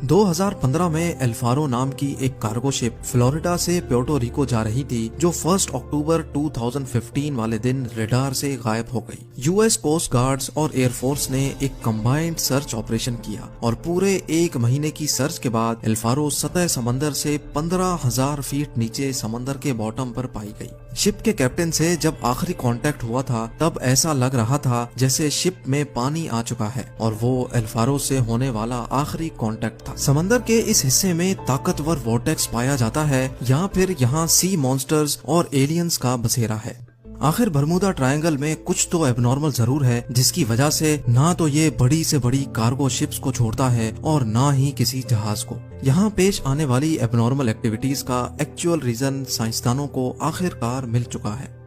2015 में एल्फारो नाम की एक कार्गो शिप फ्लोरिडा से प्योर्टो रिको जा रही थी, जो 1 अक्टूबर 2015 वाले दिन रडार से गायब हो गई। यूएस कोस्ट गार्ड्स और एयरफोर्स ने एक कंबाइंड सर्च ऑपरेशन किया और पूरे 1 महीने की सर्च के बाद एल्फारो सतह समंदर से 15,000 फीट नीचे समंदर के बॉटम पर पाई गई। शिप के कैप्टन से जब आखिरी कांटेक्ट हुआ था तब ऐसा लग रहा था जैसे शिप में पानी आ चुका है और वो एल्फारो से होने वाला आखिरी कांटेक्ट था। समंदर के इस हिस्से में ताकतवर वोर्टेक्स पाया जाता है या फिर यहाँ सी मॉन्स्टर्स और एलियंस का बसेरा है। आखिर बरमूदा ट्रायंगल में कुछ तो एबनॉर्मल जरूर है, जिसकी वजह से ना तो ये बड़ी से बड़ी कार्गो शिप्स को छोड़ता है और ना ही किसी जहाज को। यहाँ पेश आने वाली एबनॉर्मल एक्टिविटीज का एक्चुअल रीजन साइंसदानों को आखिरकार मिल चुका है।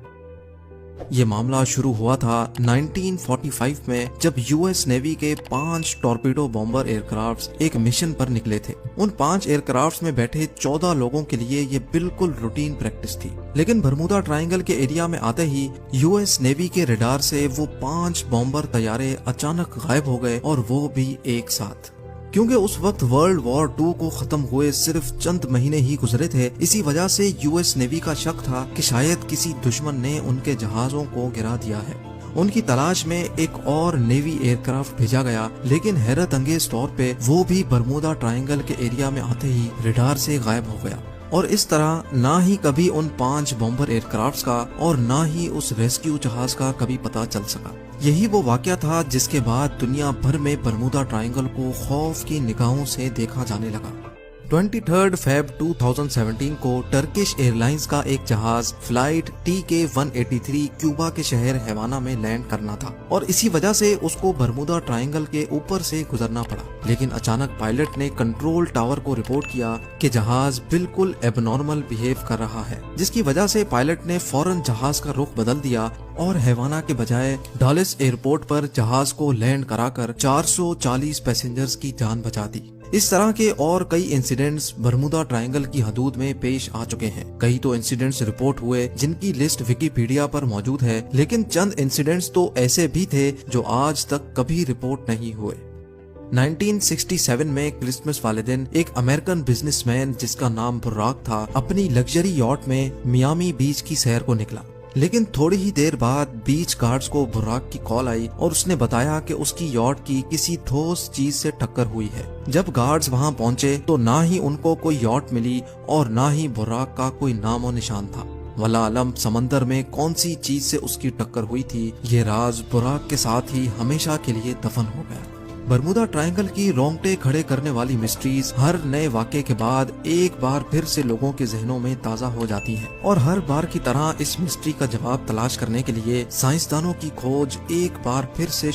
ये मामला शुरू हुआ था 1945 में, जब यूएस नेवी के 5 टॉर्पीडो बॉम्बर एयरक्राफ्ट्स एक मिशन पर निकले थे। उन 5 एयरक्राफ्ट्स में बैठे 14 लोगों के लिए ये बिल्कुल रूटीन प्रैक्टिस थी। लेकिन बरमूदा ट्रायंगल के एरिया में आते ही यूएस नेवी के रडार से वो 5 बॉम्बर तैयारे अचानक गायब हो गए, और वो भी एक साथ। क्योंकि उस वक्त वर्ल्ड वॉर 2 को खत्म हुए सिर्फ चंद महीने ही गुजरे थे, इसी वजह से यूएस नेवी का शक था कि शायद किसी दुश्मन ने उनके जहाजों को गिरा दिया है। उनकी तलाश में एक और नेवी एयरक्राफ्ट भेजा गया, लेकिन हैरत अंगेज तौर पे वो भी बरमूदा ट्रायंगल के एरिया में आते ही रडार से गायब हो गया। और इस तरह ना ही कभी उन 5 बॉम्बर एयरक्राफ्ट्स का और ना ही उस रेस्क्यू जहाज का कभी पता चल सका। यही वो वाकया था जिसके बाद दुनिया भर में बरमूदा ट्रायंगल को खौफ की निगाहों से देखा जाने लगा। 23 फेब 2017 को टर्किश एयरलाइंस का एक जहाज फ्लाइट TK-183 क्यूबा के शहर हैवाना में लैंड करना था, और इसी वजह से उसको बरमूदा ट्रायंगल के ऊपर से गुजरना पड़ा। लेकिन अचानक पायलट ने कंट्रोल टावर को रिपोर्ट किया कि जहाज बिल्कुल एबनॉर्मल बिहेव कर रहा है, जिसकी वजह से पायलट ने फौरन जहाज का रुख बदल दिया और हैवाना के बजाय डालिस एयरपोर्ट पर जहाज को लैंड कराकर 440 पैसेंजर्स की जान बचा दी। इस तरह के और कई इंसिडेंट्स बरमूदा ट्रायंगल की हदूद में पेश आ चुके हैं। कई तो इंसिडेंट्स रिपोर्ट हुए जिनकी लिस्ट विकिपीडिया पर मौजूद है, लेकिन चंद इंसिडेंट्स तो ऐसे भी थे जो आज तक कभी रिपोर्ट नहीं हुए। 1967 में क्रिसमस वाले दिन एक अमेरिकन बिजनेसमैन जिसका नाम बुर्राक था, अपनी लग्जरी यॉट में मियामी बीच की सैर को निकला। लेकिन थोड़ी ही देर बाद बीच गार्ड्स को बुर्राक की कॉल आई और उसने बताया कि उसकी यॉट की किसी ठोस चीज से टक्कर हुई है। जब गार्ड्स वहां पहुंचे तो ना ही उनको कोई यॉट मिली और ना ही बुर्राक का कोई नामो निशान था। वला अलम समंदर में कौन सी चीज से उसकी टक्कर हुई थी, ये राज बुर्राक के साथ ही हमेशा के लिए दफन हो गया। बरमूदा ट्रायंगल की रोंगटे खड़े करने वाली मिस्ट्रीज हर नए वाक़े के बाद एक बार फिर से लोगों के जहनों में ताज़ा हो जाती हैं, और हर बार की तरह इस मिस्ट्री का जवाब तलाश करने के लिए साइंसदानों की खोज एक बार फिर से